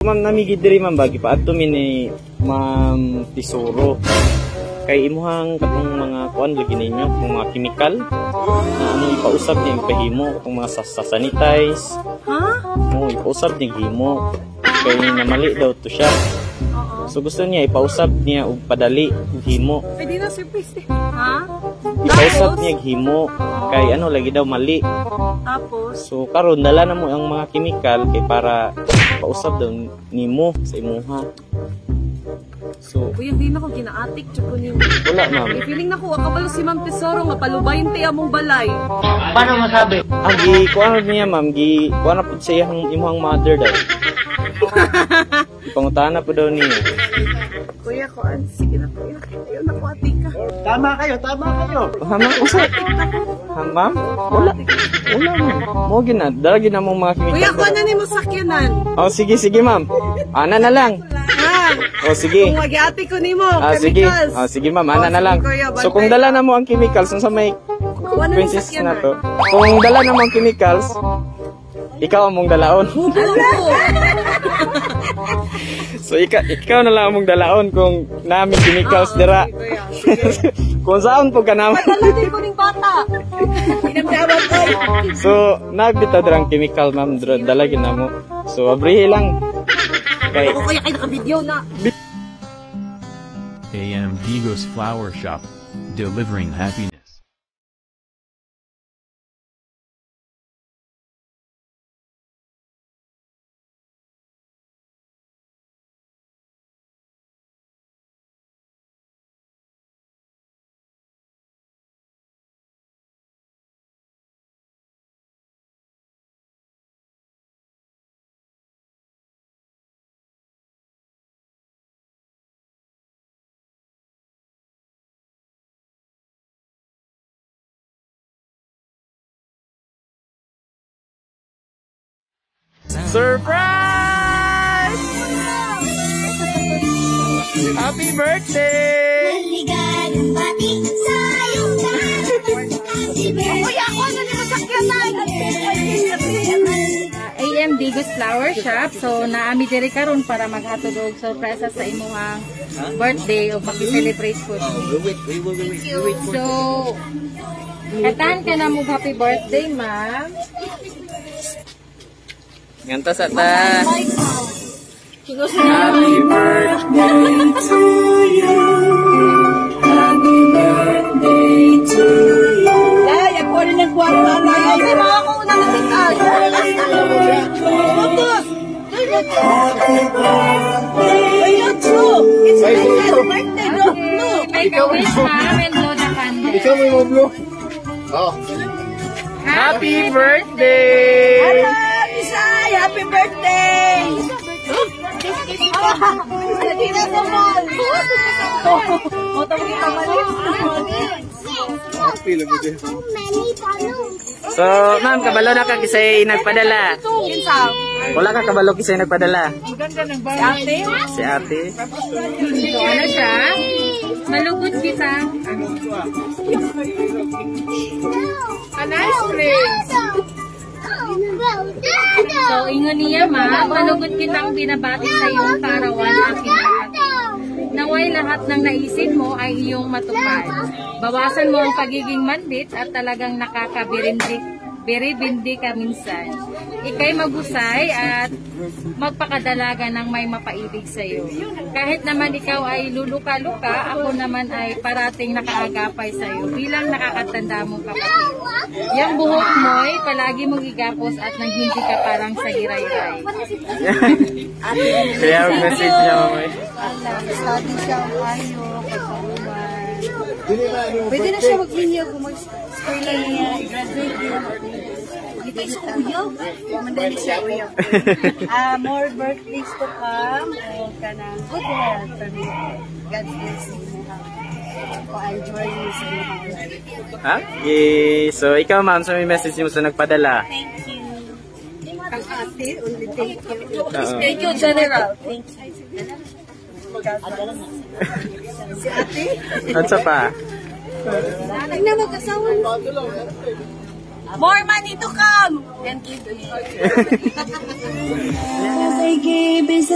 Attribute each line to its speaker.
Speaker 1: Ma'am, namigid diri ma'am bagi pa adto mi ni Ma'am Tesoro. Kay imuhang katong mga kuan lagi ninyo, mga chemical na ano ipausab niya ipahimo katong mga sanitize.
Speaker 2: Ha?
Speaker 1: Mo ipausab niya himo. Kay namali daw to siya. So gusto niya ipausab niya og padali og himo.
Speaker 2: Pwede na surprise eh. Ha?
Speaker 1: Ipausab niya himo kay ano lagi daw mali.
Speaker 2: Tapos
Speaker 1: So karon dala na mo ang mga chemical kay para pausab daw nimo sa imuha. So
Speaker 2: kuya, hindi na ko ginaatik tsaka niyo.
Speaker 1: wala ma'am.
Speaker 2: Feeling na ko akabalo si Ma'am Tesoro nga palubayin ti among balay.
Speaker 3: Paano masabi?
Speaker 1: Ang gi kuan niya ma'am, gi kuan na pud sa iyang imuhang mother daw. Ipangutana po daw niya.
Speaker 2: Kuya ko sige na kuya. Ayaw na ko atik ka.
Speaker 3: Tama kayo, tama kayo.
Speaker 1: Ha ma'am, usa. Ha ma'am? Wala. Wala ma'am. Mo gina, dalagi na mong mga
Speaker 2: Kuya
Speaker 1: chemical.
Speaker 2: ko na nimo sakyanan.
Speaker 1: Oh sige sige ma'am. Ana na lang.
Speaker 2: Ha?
Speaker 1: Oh sige.
Speaker 2: Kung mag-ati ko nimo,
Speaker 1: Sige.
Speaker 2: chemicals.
Speaker 1: Sige ma'am, ana na lang.
Speaker 2: Kuya,
Speaker 1: So kung dala na mo ang chemicals sa may
Speaker 2: Kuha na ni
Speaker 1: princess na
Speaker 2: sakyanan.
Speaker 1: to. Kung dala na mo ang chemicals, ikaw ang mong dalaon. So ikaw na lang ang mong dalaon kung namin chemicals dira. Kung saan po ka naman.
Speaker 2: Padala din ko ning bata. Pinamdawan ko.
Speaker 1: So nagbitaw dirang chemical ma'am, dalagi na mo. So abrihi lang. Kay
Speaker 2: Ako kuya kay naka-video na.
Speaker 4: AM Digos Flower Shop, delivering happiness.
Speaker 1: surprise! Happy birthday!
Speaker 5: Maligayang bati sa'yong lahat. Happy birthday.
Speaker 2: Kuya ako na nimo sakyanan.
Speaker 6: AM Digos Flower Shop. So naami diri karon para maghatod og sorpresa sa imong birthday o maki-celebrate po. So katan ka na mo happy birthday, ma'am.
Speaker 1: Nganta sa ta.
Speaker 5: Happy
Speaker 1: Happy birthday to you. Happy birthday to you.
Speaker 2: Ay, ako rin nagkwarta na. Ay, di ba ako unang natitan? Tapos!
Speaker 1: Happy birthday.
Speaker 2: Ayun, true! It's my birthday, no? No!
Speaker 6: Make a wish, ma'am, and blow the candle.
Speaker 3: Ikaw may mo blue. Oh.
Speaker 1: Happy birthday!
Speaker 2: Bisay! Happy birthday! Lagi na sa mall! O, tapos kita malit.
Speaker 3: Happy lang mo din.
Speaker 5: many balloons.
Speaker 1: So, ma'am, kabalo na ka kisay nagpadala.
Speaker 2: Kinsang?
Speaker 1: Wala ka kabalo kisay nagpadala.
Speaker 2: Si ate?
Speaker 1: Si ate.
Speaker 6: So ano siya? Malugod kita.
Speaker 2: Nice place!
Speaker 6: So ingon niya, ma'am, malugod kitang binabati sa iyong karawan aking lahat. Naway lahat ng naisip mo ay iyong matupad. Bawasan mo ang pagiging mandit at talagang nakakabiribindi ka minsan. Ika'y magusay at magpakadalaga ng may mapaibig sa iyo. Kahit naman ikaw ay luluka-luka, ako naman ay parating nakaagapay sa iyo bilang nakakatanda mong kapatid. Yang buhok mo'y palagi mong igapos at nang hindi ka parang sa hiray-ray.
Speaker 1: Kaya ang message niya, mamay.
Speaker 2: Study siya ang ayo, pagkakuman. Pwede na siya mag-linya kung mag-eskwela niya, i-graduate niya. Dito sa kuya, mandali siya kuya. More birthdays to come, o ka na good health, God's blessing mo ha. Pa-enjoy mo sa mga.
Speaker 1: Okay. So, ikaw, ma'am, sa may message mo sa nagpadala.
Speaker 2: Thank you. Ang ate, only thank you.
Speaker 1: Oo.
Speaker 2: Thank you, General. Thank you. Si ate?
Speaker 1: At sa pa?
Speaker 2: Tingnan mo, kasawa mo. More money to come! Thank you.
Speaker 5: As I gave is